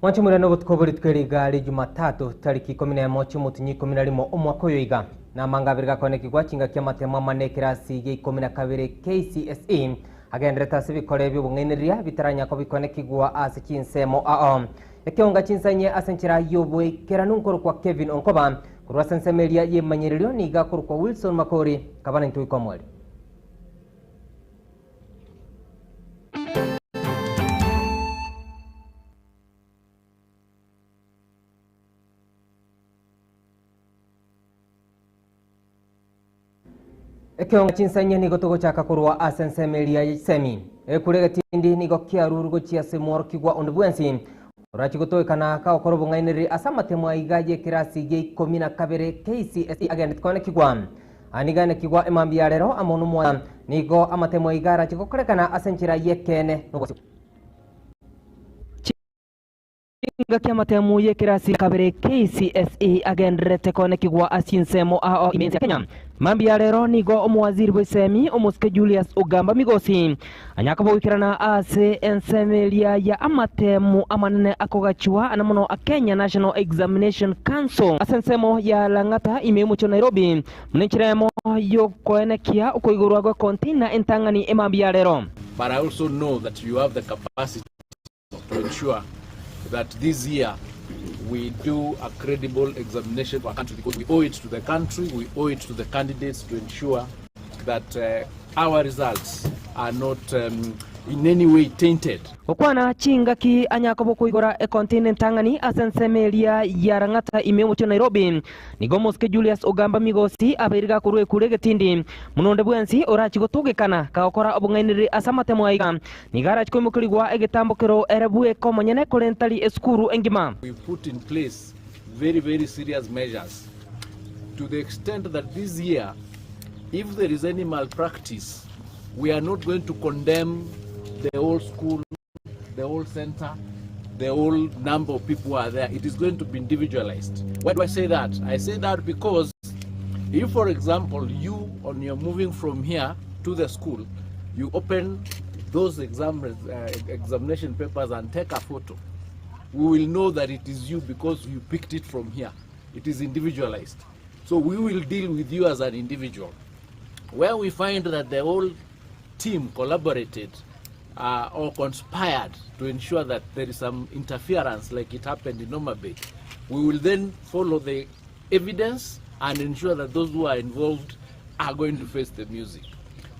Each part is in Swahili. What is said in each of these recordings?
Mwanchi murano butkobori tweri Jumatatu tariki 11 mutinyi 11 umwaka uyoiga na mangabirga konekigwa kinga kya matema manekirasi ge 12 KCSE agendreta sibikore by'ubung'eniria bitaranya ko bikonekigwa ase kinsemo ekionga chinsanye asenchira yobwe keranunkoro kwa Kevin Onkoba kurwa sensemeria yemanyererio niga kurwa Wilson Makori kabana ntuikomweli. Ekionga chinsanye nigo togo chaka kurwa asensemeria semi kurega tindi nigo kiarurugo chia semor kigwa ondubwensi urachi gutoekana ka okoro bung'ainiri asamatemo igaje kirasi ge 12 KCSE agenda kone kigwa anigane kigwa emambia rero amonu mwa nigo amatemo igara chikokorekana asenchira yekene nogosi Kinga kia matemu ye kirasi kabere KCSE agendrete kone kigwa asinsemo imensi ya Kenya. Mambi ya rero nigo omwaziri bwesemi omuske Julius Ogamba Migosi. Anyakabo wikirana ase ensemelia ya amatemu amanene akogachua anamono a Kenya National Examination Council. Asensemo ya Langata imemucho Nairobi. Mnenchiremo yo koene kia ukoigurwago kontina entangani emambi ya rero. But I also know that you have the capacity to ensure that this year we do a credible examination for our country, because we owe it to the country, we owe it to the candidates to ensure that our results are not in any way tainted. Okwana chinga ki anyakabo kuigora continent tangani asensemelia ya Langata imemucho Nairobi nigo muske Julius Ogamba Migosi abiriga kurwe kurege tindi munonde bwensi orachi gutugikana kaokora obung'ainiri asamatemo aiga nigara chikoimukirigwa egetambokero erebue komonyene korentali eskuru engima. We put in place very serious measures to the extent that this year, if there is any malpractice, we are not going to condemn the whole school, the whole center, the whole number of people who are there. It is going to be individualized. Why do I say that? I say that because if, for example, you, on your moving from here to the school, you open those examination papers and take a photo, we will know that it is you because you picked it from here. It is individualized. So we will deal with you as an individual. Where we find that the whole team collaborated or conspired to ensure that there is some interference like it happened in Homa Bay, we will then follow the evidence and ensure that those who are involved are going to face the music.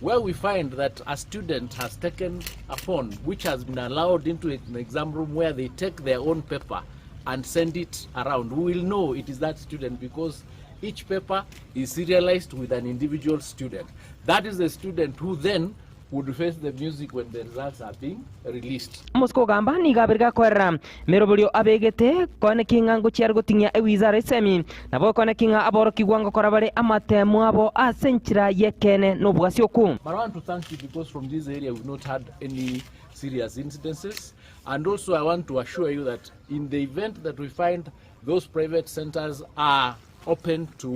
Where we find that a student has taken a phone which has been allowed into an exam room where they take their own paper and send it around, we will know it is that student because each paper is serialized with an individual student. That is the student who then would face the music when the results are being released. Musko gamba ni gabirga kwera merobulio abegete kone kingango chiargo tinya ewizara semi nabo kone kinga aboro kigwango korabale amatemu abo asenchira yekene nobwasioku. But I want to thank you because from this area we've not had any serious incidences, and also I want to assure you that in the event that we find those private centers are open to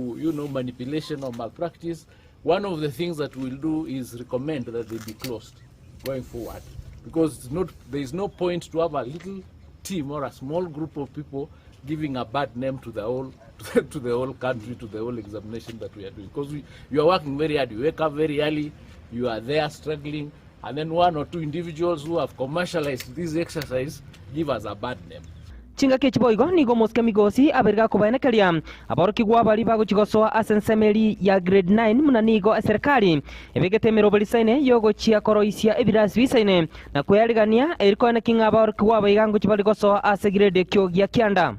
manipulation or malpractice, one of the things that we'll do is recommend that they be closed going forward, because there is no point to have a little team or a small group of people giving a bad name to the whole to the whole country, to the whole examination that we are doing, because you are working very hard, you wake up very early, you are there struggling, and then one or two individuals who have commercialized this exercise give us a bad name. Chinga kechiboigo nigo muske Migosi abirga kubanekeria aboro kigwa bali bago chigosoa asensemeli ya grade 9 muna nigo serikali ebegete merobalisaine yogo chia koroisia ebirasi bisaine na kuyarigania eriko na kinga aboro kigwa baigango chibali gosoa ase grade kyo ya kianda.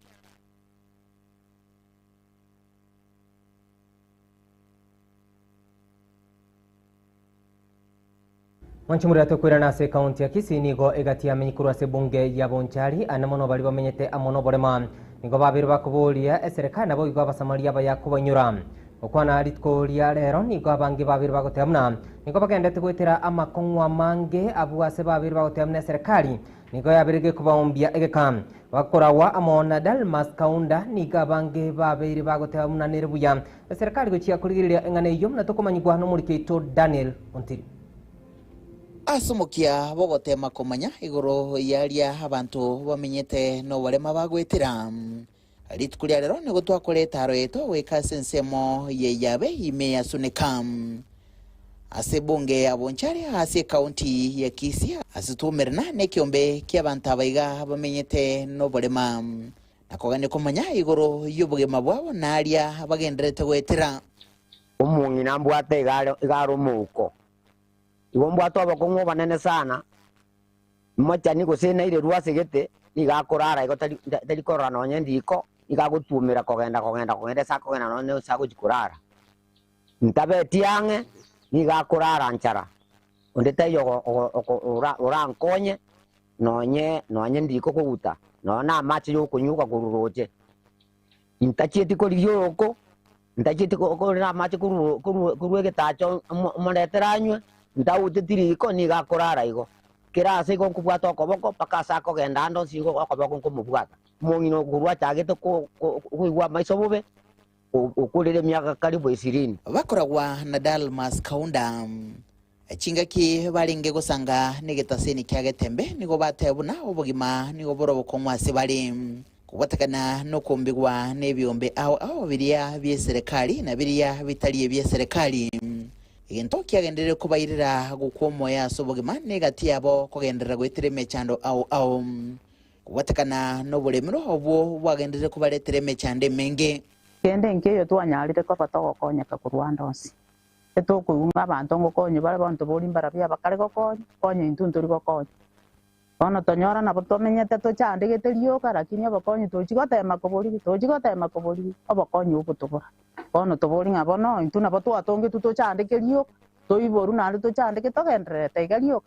Wanchumuri atokwirana ase kaunti ya Kisii nigo egati amenyikuru ase bunge ya Bonchari anamono bali bamenyete amono borema nigo babiru bakuburia serikali nabo igwa basamaria bayakubanyura okwana ritkoria rero nigo abange babiru bagotemna nigo bagendete gwetera amakongwa mange abu ase babiru bagotemna serikali nigo yabirige kubaombia egeka bakorawa amona Dalmas Kaunda nigo abange babiru bagotemna nerebuya serikali gochia kurigirira engane yom na tokomanyigwa no muri keito Daniel Ontiri. asumukia bogotema komanya igoro yaria abantu bamenyete no barema bagwetira rituku ria rero nigo twakoreta aroeto weka sensemo ye yabe ime yasunika ase bunge ya Bonchari ase county ya Kisii asitumerna ne kiombe kia abantu abaiga bamenyete no barema nakogane komanya igoro y'ubugema bwabo naria bagenderete gwetira umungi nambwate igaro muko igombwato abakongo banene sana machani gusena ire ruasegete igakorara igo tari korana nonye ndiko igagutumira kogenda sakogena none sagujikurara ntabeti yange nigakurara nchara ondeta yo ora nkonye nonye ndiko kuguta nona amachi yo kunyuka kururoje intacheti ko ryoko ntacheti ko na amachi kuruwege tacho moneteranywe ndawutetiriko nigakurara igo kirase igo kubwato koboko pakasa kogenda ndo singo akoboko kumubwata mungino kurwa chagete kuigwa maiso bube ukulire myaka karibu 20 bakoragwa na Dalmas Kaunda chingaki baringe gusanga nigetaseni kyagetembe nigo batebuna ubugima nigo boroboko mwase bari kubatakana no kumbigwa nebyombe aho biriya bye serikali na biriya bitaliye bye serikali igento kyagendere kubayirira gukomo ya sobugima negati yabo kugendera gwetire mechando au kubatakana no bulemiro obwo bwagendere kubaletire mechande menge kende nkeyo twanyarire ko batogokonyeka ku Rwanda onsi etokuyunga abantu ngokonye bare bantu bori mbara bya bakare gokonye intuntu ri gokonye ono tonyora na botomenyete to chandegete rioka lakini abakonye tochigotema kobori abakonye ubutubura ono tobori ngabono intuna batu atonge tuto chandeke rioka toiboru nari to chandeke togendrete igarioka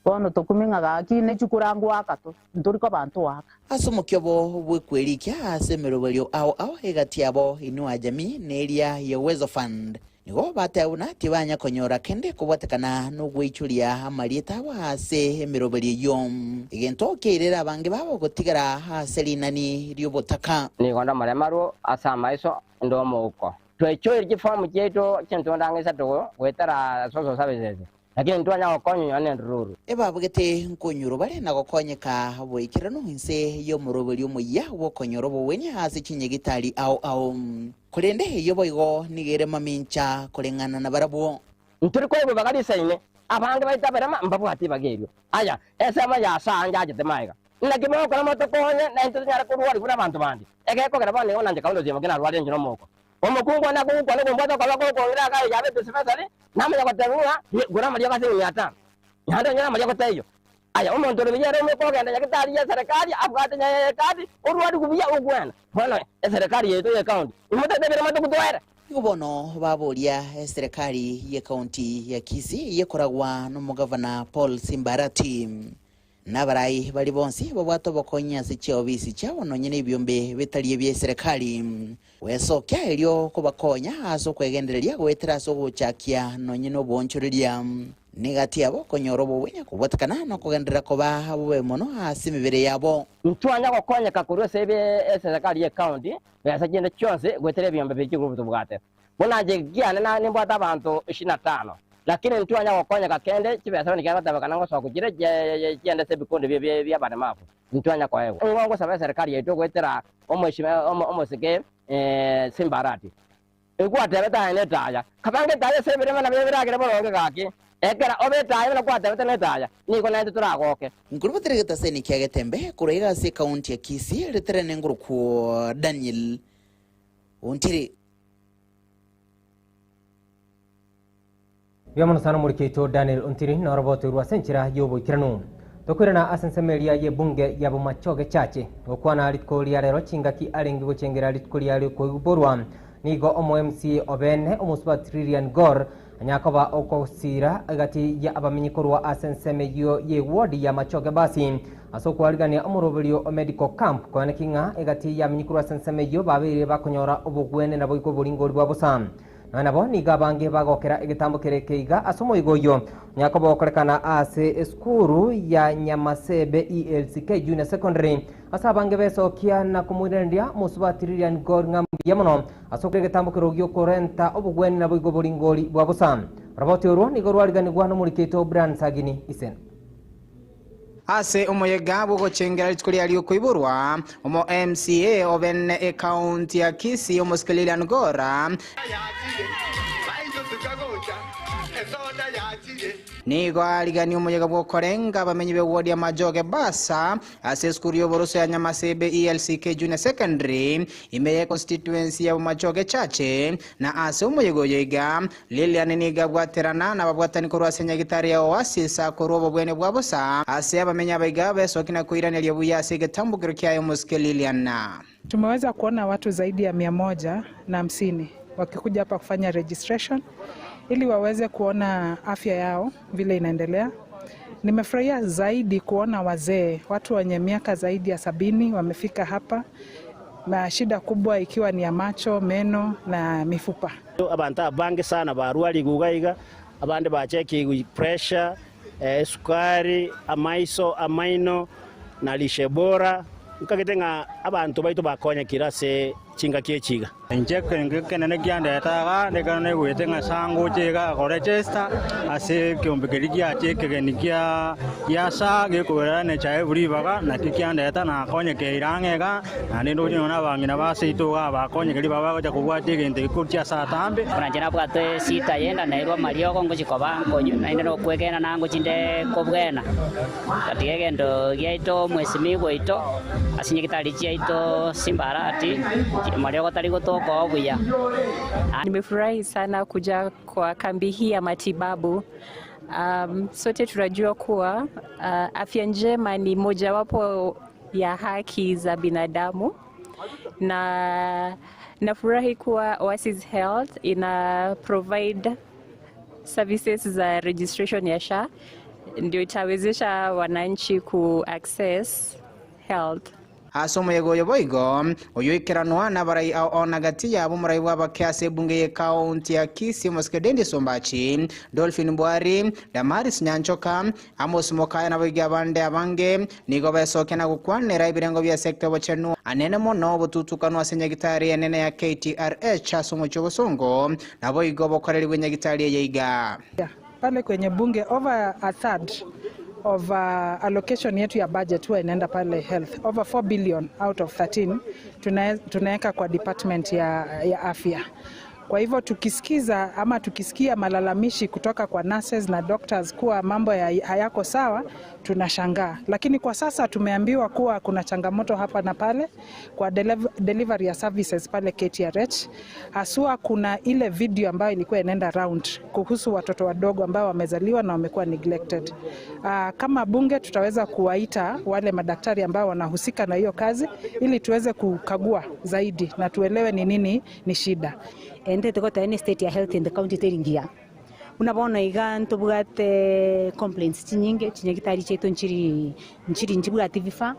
ono tokuminga gaki ne chukurangu akato nturi ko bantu waka asumukyobo bwekwerikia asemeroberio au hegati yabo inua jamii neria ya Uwezo Fund nigo batawuna tibanya konyora kende kubatakana no gwichuria amarieta wase emeroberio yom igento kirera bange babo gutigara haselinani ryobotaka nigonda maremaro asama iso ndomo uko twecho igifamu cyeto cyento ndangisa to wetara social services lakini ntwanya gokonyo yone ruru ebabugete nkonyuro bare nagokonyeka boikirano hinse yo muroberio muya wokonyoro boweni hasi kinyegitari au kurende yo boigo nigere mamincha kurengana na barabo nturi ko bo bagari saine abandi baita barama mbabu ati bagerio aya esa ma ya sanja ajete maiga nakime ko moto konye na nturi nyara ko ruwari bura bantu bandi ege ko gara bane onanje kaundo zema kina ruwari njino moko omukungwa na kuko ne bombato kala ko ngira ka yabe disfesari namwe yakoterura gura mali yakase nyata nyanda nyama yakoteyo aya umuntu rubiyere mu ko genda yakitari ya serikali abwate nya kadi urwadi kubiya ugwana bana serikali yeto ya county umutete mato kutwera igobono baboria serikali ya county ya Kisii yekoragwa no mugavana Paul Simbarati nabarai bali bonsi babwato bokonya sichobisi chabo nonyene ibyombe bitaliye bye serikali wesokya elyo kubakonya aso kwegendereria gwetera so guchakia nonyene obonchoreria negati yabo konyorobo wenya kubatakana no kugendera koba bube mono asimibere yabo ntwanya gokonya kakuru sebe serikali ya county yasagenda cyose gwetera ibyombe by'igrupu tubwate bonaje giana na nimbwata abantu 25 lakini ntwanya gokonya kakende kibesa ni kaba tabakana ngo sokugire gende se bikondo bya bana mafu ntwanya kwa hewa ngo sabe serikali yeto gwetera omweshima omosege Simbarati egwatebe tane taya kabange taya sebere mana bebiragire boronge gaki ekera obetaye na kwatebe tane taya niko na turagoke ngurubuterega seni kyagetembe kurega se county ya Kisii reterene nguruku Daniel Ontiri Yamono sana muriketo Daniel Ontiri na roboto ruasenchira yobo kiranu tokurana asensemeria ye bunge yabo machoge chache okwana alitkolia rero chingaki arengi gochengera alitkolia ari ko borwa nigo omo MC obene omusba trillion gor anyakoba okosira agati ya abamenyikorwa asensemeyo ye ward ya machoge basi asoko aligania omurobelio medical camp kwana kinga agati ya menyikorwa asensemeyo babere bakonyora obugwene nabo iko buringori bwa bosam nabo niga bange bagokera igitambo kerekeiga asomo igoyo nyakobo okorekana ase skuru ya Nyamasebe ELCK Junior Secondary asa bange besokia na kumurendia musubatirian gor ngambia mono asokere gitambo kerogyo korenta obugweni nabo igo buringori bwa bosam Roboti oru ni gorwari gwano murikito Brian Sagini isen ase umuyega bwo gucengera litukuri ali kuiburwa umo MCA obenne account ya Kisii umusikilira ngora nigo aligani umuyega bwo korenga bamenyi be ward ya Majoge Basa ase skuru y'oboroso ya Nyamasebe ELCK Junior Secondary imeye constituency ya Majoge Chache na ase umuyego yega Lilian niga bwaterana na babwatani korwa senya gitari ya Oasis akorobo bwene bwabosa ase abamenya abiga besokina kuirana lyebuya getambugiro kyayo muske Lilian. Tumeweza kuona watu zaidi ya 150 wakikuja hapa kufanya registration ili waweze kuona afya yao vile inaendelea. Nimefurahia zaidi kuona wazee, watu wenye miaka zaidi ya 70 wamefika hapa na shida kubwa ikiwa ni ya macho, meno na mifupa. Abantu abange sana barwali gugaiga abande bacheki pressure, sukari, amaiso, amaino na lishe bora nkagitenga abantu baitu bakonya kirase chinga kiechiga injeke ngekene gyandetaga ndekane gwetenga sango chega kore chesta ase kyombekerigia cheke nikia yasa gekorane chae buribaga na kikyandeta na konye keirangega na ndo nyona bangina basito bakonye keri baba baja kugwate gente kurtia satambe franjena bwate sita yenda nairwa marioko ngochikoba nkonyu na ndo kwegena nango chinde kobwena katige ndo gyaito mwesimi gwaito asinye kitali chaito simbarati marioko tali gotoko buya. Nimefurahi sana kuja kwa kambi hii ya matibabu. Sote tunajua kuwa afya njema ni mojawapo ya haki za binadamu, na nafurahi kuwa Oasis Health ina provide services za registration ya SHA, ndio itawezesha wananchi ku access health. Asomo yego yoboigo oyoikeranwa na barai ona gati yabo murai w'abakyase bunge ye county ya Kisii Muskedendi Sombachi Dolphin Bwari Damaris Nyanchoka Amos Mokaya na biga bande abange nigo besokena gukwanira ibirengo bya sector bochenu anene mono bututukanwa senyagitari enene ya KTRH asomo chobosongo nabo igo bokoreri bwenyagitari yeiga pale kwenye bunge over a third of allocation yetu ya budget huwa inaenda pale health, over 4 billion out of 13 tunaweka kwa department ya afya. Kwa hivyo tukisikia malalamishi kutoka kwa nurses na doctors kuwa mambo hayako sawa, tunashangaa. Lakini kwa sasa tumeambiwa kuwa kuna changamoto hapa na pale kwa delivery ya services pale KTRH. Haswa kuna ile video ambayo ilikuwa inaenda round kuhusu watoto wadogo ambao wamezaliwa na wamekuwa neglected. Kama bunge tutaweza kuwaita wale madaktari ambao wanahusika na hiyo kazi ili tuweze kukagua zaidi na tuelewe ni nini ni shida. Ende tuko tayari state ya health in the county teringia unabona iga ntubugate complaints nyingi chinyagitari cheto nchiri nchibugate vifa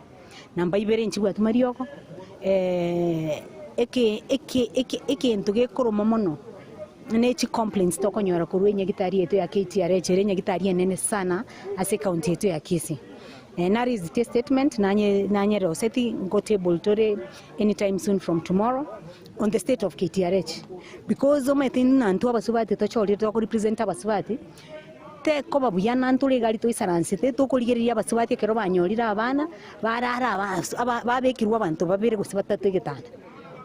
namba ibere nchibugate marioko eke ntuge koroma mono nechi complaints toko nyora kurwe nyagitari yeto ya KTRH nyagitari nene sana ase county yeto ya Kisii. Nari is the statement nanye roseti go table tore anytime soon from tomorrow on the state of KTRH, because o metin nantu abasubati to chori to represent abasubati te ko babuya nantu legali to isaranse te to kuligeria abasubati kero banyorira abana barara babekirwa abantu babere gusibata tegetana.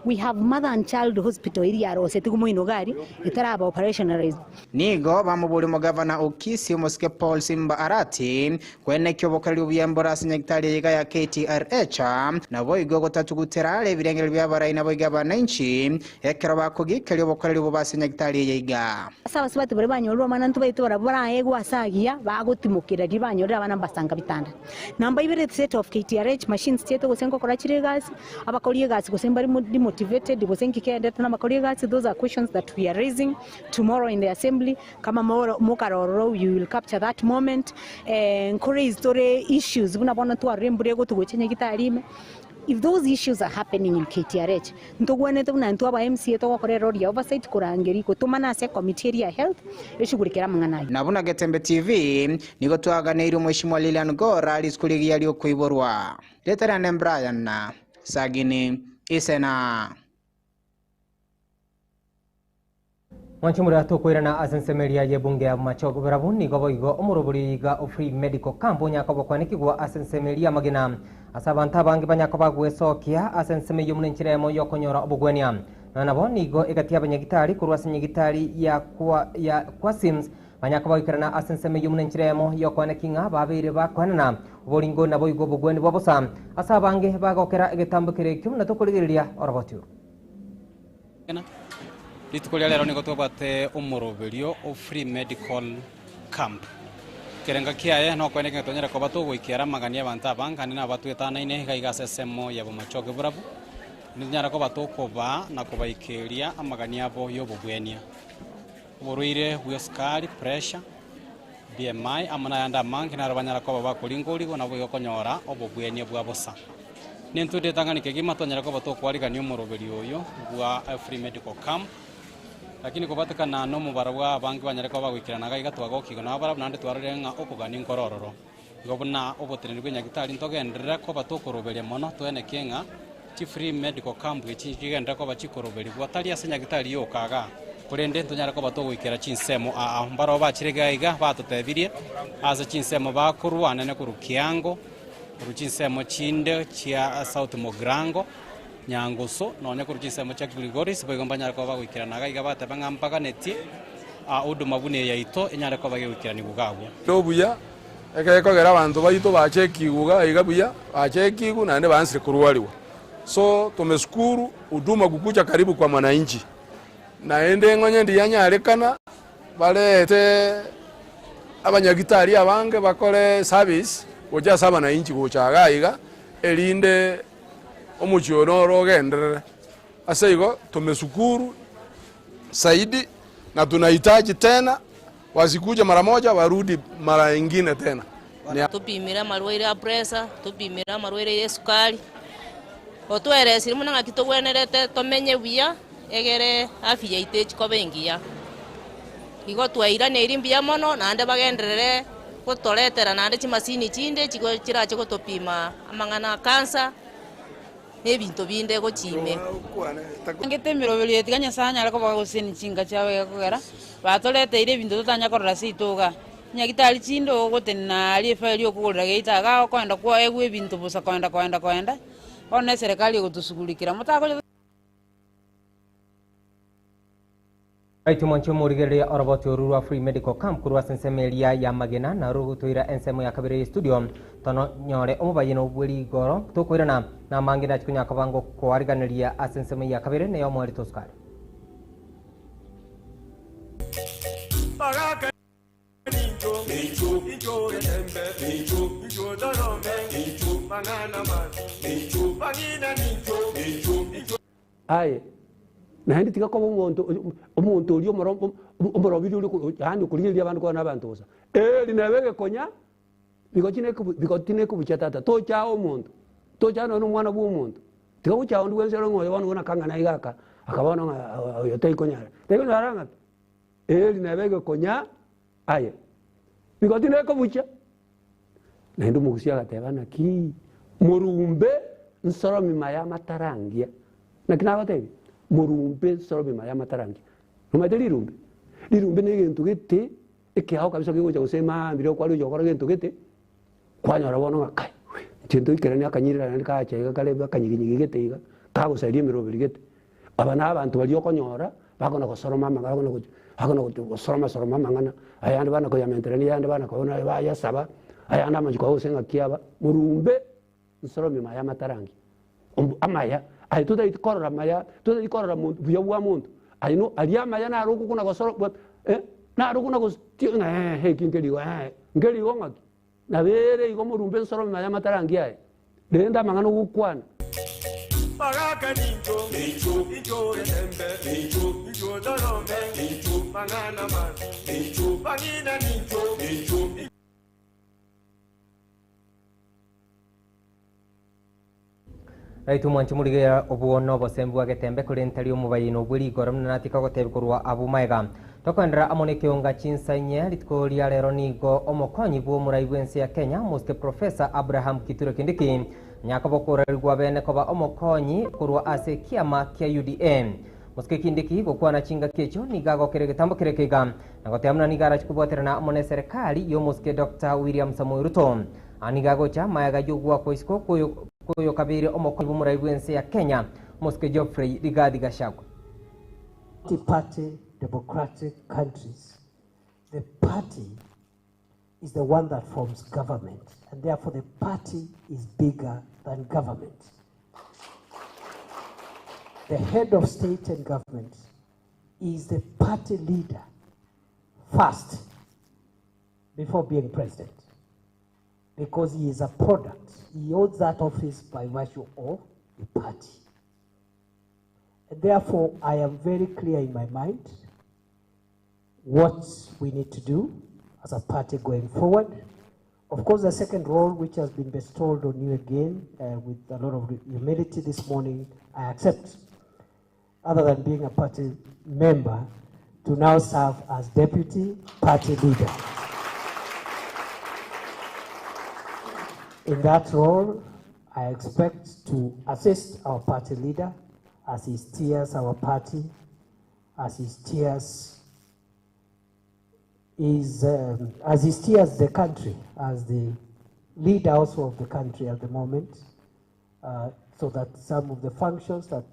We have mother and child hospital area roseti kumoino gari itaraba operationalized. Nigo bamubuli mu governor Okisi Muske Paul Simba Arati kwene kyobokali ubuyambora senyagitari yiga ya KTRH na boigo gotatu guterale birengero by'abarai na boiga bananchi ekero bakogikali obokali ubu basenyagitari yiga asaba sibati bari banyorwa manantu baitora barayego asagia bagotimukira ribanyorira abana basanga bitanda namba ibere set of KTRH machines teto gosenko korachire gas abakoliye gas gosemba motivated gosenki kende na makoliye gas. Those are questions that we are raising tomorrow in the assembly. Kama mokaroro you will capture that moment and kore story issues bunabona tu aremburego tugochenya gitarime. If those issues are happening in KTRH, ntogwane tu na ntwa ba MCA to kore road ya oversight kurangeri ko tumana se committee ya health eshugurikira mangana. Nabuna Getembe TV niko twaganira mheshimiwa Lilian Ngora alisikuligia ali okuiborwa. Letera Brian na Sagini Isena. Mwanchimura tukwirana asensemeria ye bunge ya machogo barabuni goboigo omuroburiga Free Medical Camp nyakobo kwanikigwa asensemeria magina asabanta bangi banyakoba gwesokia asensemeyo munenchiremo yokonyora obugwenia nabo nigo egatia banyagitari kurwa senyagitari ya kwa Sims banyakoba ikarana asensemeyo munenchiremo yokwanekinga babire bakwanana bolingo nabo igo bugweni bobosa asabange bagokera egetambukire cyumna tukurigiriria orobotyo Litukolia lero niko twabate umuroberio Free Medical Camp. Kerenga kiaye no kweneka tonyera ko batu goikera magania banta banka ni na batu etana ine gaiga sesemo yabo machoge burabu. Ni nyara ko batu ko ba na ko baikeria amagania bo yo bugwenia. Boruire buyoscari pressure BMI amana yanda manki na rabanyara ko ba kulingoli na bo konyora obugwenia bwa bosa. Ni ntude tangani kegima tonyera ko batu kwali kanyo umuroberio yo bwa Free Medical Camp. Lakini kubatika na no mubarwa bangi banyareka bagwikirana gaiga twagokigo na bara nande twarenga okugani nkorororo gobuna oboteneri bw'enyagitari ntogendera ko batokoroberia mono twene kenga ti Free Medical Camp gichigendera ko bachikoroberia gwatari asenyagitari yokaga kurende ntonyara ko batogwikira chinsemo mbaro bachirigaiga batotebirie aza chinsemo bakurwana ne kurukiango ruchinsemo chinde chia South Mogrango Nyangoso nonya kurukisemo cha Grigoris bogombanya ko bagwikirana gaiga batabanga mpaka neti udu mabune yaito enyara ko bagwikirana bugabo dobuya ekeko gera abantu bayito bacheki guga igabuya bacheki gu nande bansire kuruwaliwa so tumeshukuru huduma kukucha karibu kwa mwananchi naende ngonye ndiyanyarekana balete abanyagitari abange bakore service oja saba na inchi gochaga iga elinde omuchionoro gendere asaigo tumeshukuru saidi na tunahitaji tena wasikuja mara moja warudi mara nyingine tena tupimira marwaire ya pressure tupimira marwaire ya sukari otwere sirimu nanga kitogwenerete tomenye buya egere afya itechi ko bengiya igo twaira ne irimbia mono nande bagenderere gotoretera nande chimasini chinde chigo chirache gotopima amangana cancer ebintu binde go chime ngete miroberio tiganya sanya ariko bagusini chinga chawe kugera batoleteire ebintu tutanya korora situga nyagitari chindo gotena ali faili okugurira geita ga kwenda kwa egwe ebintu busa kwenda one serikali gotusugulikira mutako Aitu mwancho murigeria oroboti orurwa Free Medical Camp kurwa sensemeria ya magena na rugutuira ensemo ya kabere studio tono nyore omubayino bweri goro tukwirana na mangina chikunya kabango kwariganiria asensemo ya kabere ne yo mwari toskari Aye nandi tika ko umuntu uri umurobiri uri handi kurigiria abantu ko nabantuza linabege konya bigotine kubuchatata to chao umuntu to chano no mwana bw'umuntu tika buchao ndi wenzero ngoyo bano bona kangana igaka akabona yote ikonyara teko naranga linabege konya aye bigotine kubucha nandi mugusia gatebana ki murumbe nsoro mimaya matarangia nakinabatebi murumbe sorobe maya matarangi numate lirumbe ne gento gete ekyaho kabisa kiguja gusema mbiro kwa rujo kwa gento gete kwanyora bono ngakai tendo ikerani akanyirira nani ka chega kale bakanyigi gete iga ka gusaidia mirobe gete abana abantu bali okonyora bakona gosoroma manga bakona gosoroma mangana ayandi bana ko yamenterani ayandi bana ko na baya saba ayandi amanjiko usenga kiaba murumbe sorobe maya matarangi amaya ai tuda ikorora maya tuda ikorora muntu buya bwa muntu ai no alia maya na ruku kuna gosoro na ruku na gostio kinkeli wa ngeli gonga na bere igo murumbe soro maya matarangi ai denda mangano gukwana Baraka ninjo rembe dorombe mangana man bangina ninjo Aitu mwancho murigeria obuono bosembu agetembe kurentari omubayino bwiri gorom natika gotebikorwa abumaega tokwendera amoneke onga chinsanye litkolia lero nigo omokonyi bwo muraibwense ya Kenya muske Professor Abraham Kithure Kindiki nyakabo kurerwa bene koba omokonyi kurwa ase kiama kia UDM muske kindiki gukwa na chinga kecho nigago kere gitambo kere kiga na gotemna nigara chikuboterana mone serikali yo muske Dr. William Samoei Ruto anigago cha mayaga jogwa koisko koyo kabiri omoko bumuraiwense ya Kenya muske Geoffrey Rigathi Gachagua. Multi-party democratic countries, the party is the one that forms government, and therefore the party is bigger than government. The head of state and government is the party leader first before being president, because he is a product. He holds that office by virtue of the party. And therefore, I am very clear in my mind what we need to do as a party going forward. Of course, the second role, which has been bestowed on you again with a lot of humility this morning, I accept, other than being a party member, to now serve as deputy party leader. In that role, I expect to assist our party leader as he steers our party, as he steers the country, as the leader also of the country at the moment, so that some of the functions that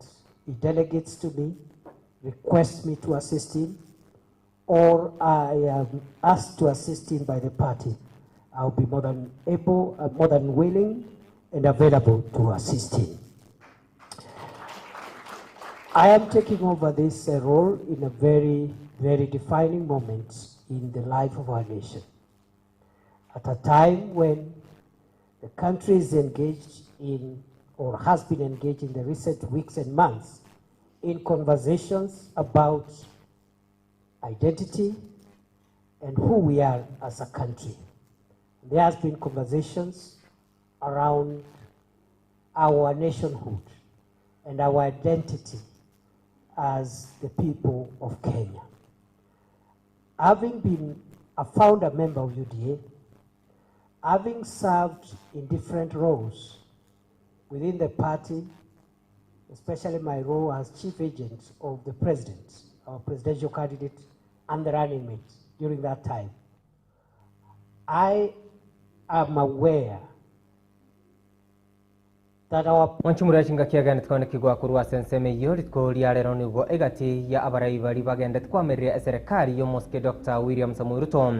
he delegates to me, requests me to assist him, or I am asked to assist him by the party, I'll be more than able, more than willing and available to assist him. I am taking over this role in a very, very defining moment in the life of our nation. At a time when the country is engaged in, or has been engaged in the recent weeks and months, in conversations about identity and who we are as a country. There has been conversations around our nationhood and our identity as the people of Kenya. Having been a founder member of UDA, having served in different roles within the party, especially my role as chief agent of the president, our presidential candidate, and the running mate during that time, I am aware that our Wanchumura chinga kiagana tukone kigwa kurwa senseme yori tkolia rero nigo egati ya abarai bari bagenda twamerera serikali yo muske Dr. William Samoei Ruto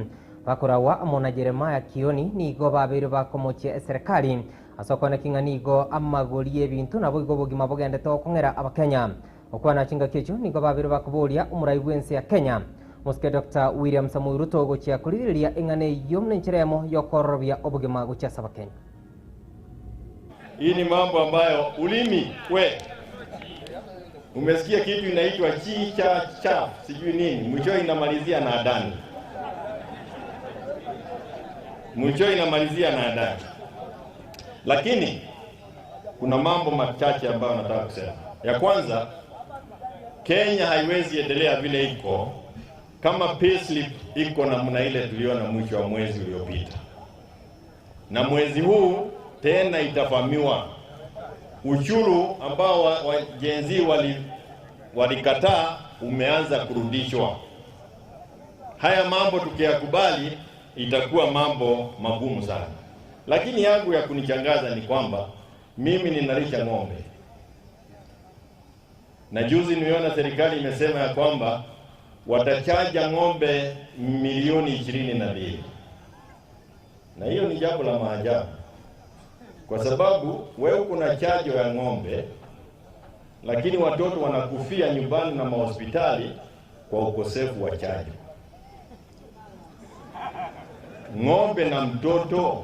bakurawa amona Jeremiah Kioni nigo babiri bakomoche serikali asokone kinga nigo amagori ebintu nabo igo bogima bogenda tokongera abakenya okwana chinga kecho nigo babiri bakubolia umurai wense ya Kenya muske Dr. William Samoei Ruto gochia kuliriria ingane yomne ncheremo yokorobia obogima gochia sabakenya. Hii ni mambo ambayo ulimi umesikia kitu inaitwa cha sijui nini, mwisho inamalizia na adani. Lakini kuna mambo machache ambayo nataka kusema. Ya kwanza, Kenya haiwezi endelea vile iko kama payslip iko namna ile tuliona mwisho wa mwezi uliopita. Na mwezi huu tena itafamiwa ushuru ambao wajenzi walikataa umeanza kurudishwa. Haya mambo tukiyakubali itakuwa mambo magumu sana. Lakini yangu ya kunichangaza ni kwamba mimi ninalisha ng'ombe. Na juzi nimeona serikali imesema ya kwamba watachaja ng'ombe milioni 22. Na hiyo ni jambo la maajabu. Kwa sababu wewe kuna chajo ya ng'ombe, lakini watoto wanakufia nyumbani na mahospitali kwa ukosefu wa chajo. Ng'ombe na mtoto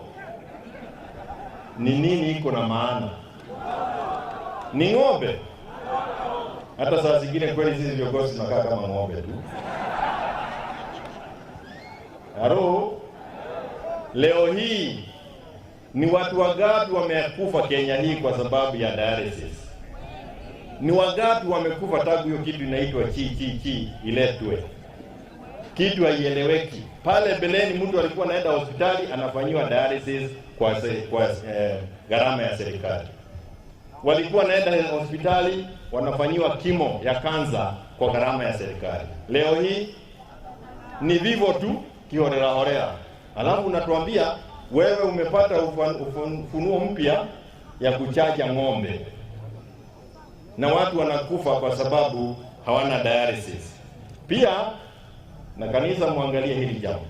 ni nini iko na maana? Ni ng'ombe. Hata saa zingine kweli sisi viongozi tunakaa kama ng'ombe tu. Haro, leo hii ni watu wangapi wamekufa Kenya hii kwa sababu ya dialysis? Ni wangapi wamekufa tangu hiyo kitu inaitwa chi iletwe? Kitu haieleweki. Pale beleni mtu alikuwa anaenda hospitali anafanyiwa dialysis kwa gharama ya serikali. walikuwa naenda hospitali wanafanyiwa kimo ya kansa kwa gharama ya serikali. Leo hii ni vivo tu kiholela. Alafu unatuambia wewe umepata ufunuo mpya ya kuchaja ng'ombe, na watu wanakufa kwa sababu hawana dialysis. Pia na kanisa muangalie hili jambo.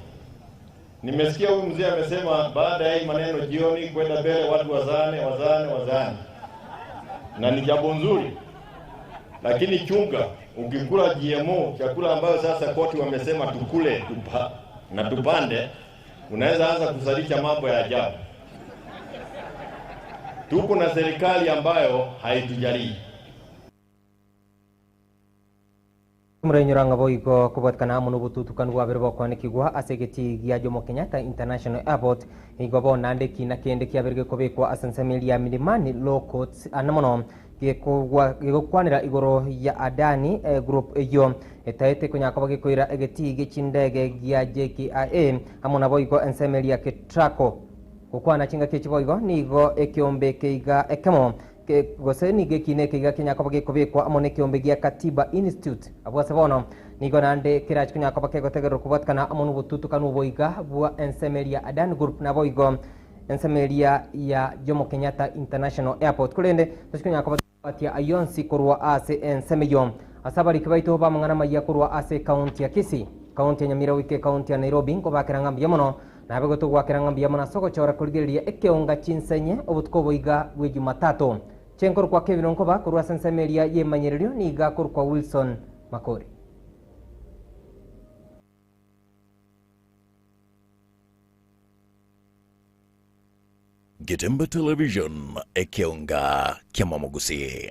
Nimesikia huyu mzee amesema baada ya hii maneno jioni kwenda mbele watu wazane. Na ni jambo nzuri. Lakini chunga, ukikula GMO, chakula ambayo sasa koti wamesema tukule na tupande, unaweza anza kusalisha mambo ya ajabu. Tuko na serikali ambayo haitujali. Murainyuranga boiko kubatkana muno bututukanu wa berbo kwane kigwa asegeti gya Jomo Kenyatta International Airport igobo nande kina kende kya berge kobekwa asansemelia milimani low court anamono gekwanira igoro ya Adani group yo etaete kunya kabage koira egeti gechindege gya JKIA amona boiko ensemelia ketrako kukwana chinga kechiboigo nigo ekiombe keiga ekemo goseni gekine keiga Kenya kabage kobekwa amone kiombe gya Katiba Institute abwase bono nigo nande kirach kunya kabage gotegero kubatkana amonu bututukanu boiga bwa ensemelia Adani group na boigo ensemelia ya Jomo Kenyatta International Airport kulende tushikunya kabatia ayonsi kurwa ase ensemeyo asabari kibaito ba mangana maya kurwa ase county ya Kisii county ya Nyamira wike county ya Nairobi ngo bakiranga mbiyamono na bego to gwakiranga mbiyamona soko chora kuligeria ekeonga chinsenye obutko boiga bwe Jumatatu chenkor kwa Kevin Onkoba kurwa ensemelia ye manyererio niga kurwa Wilson Makori. Getemba Television ekeonga kia Mwamogusi.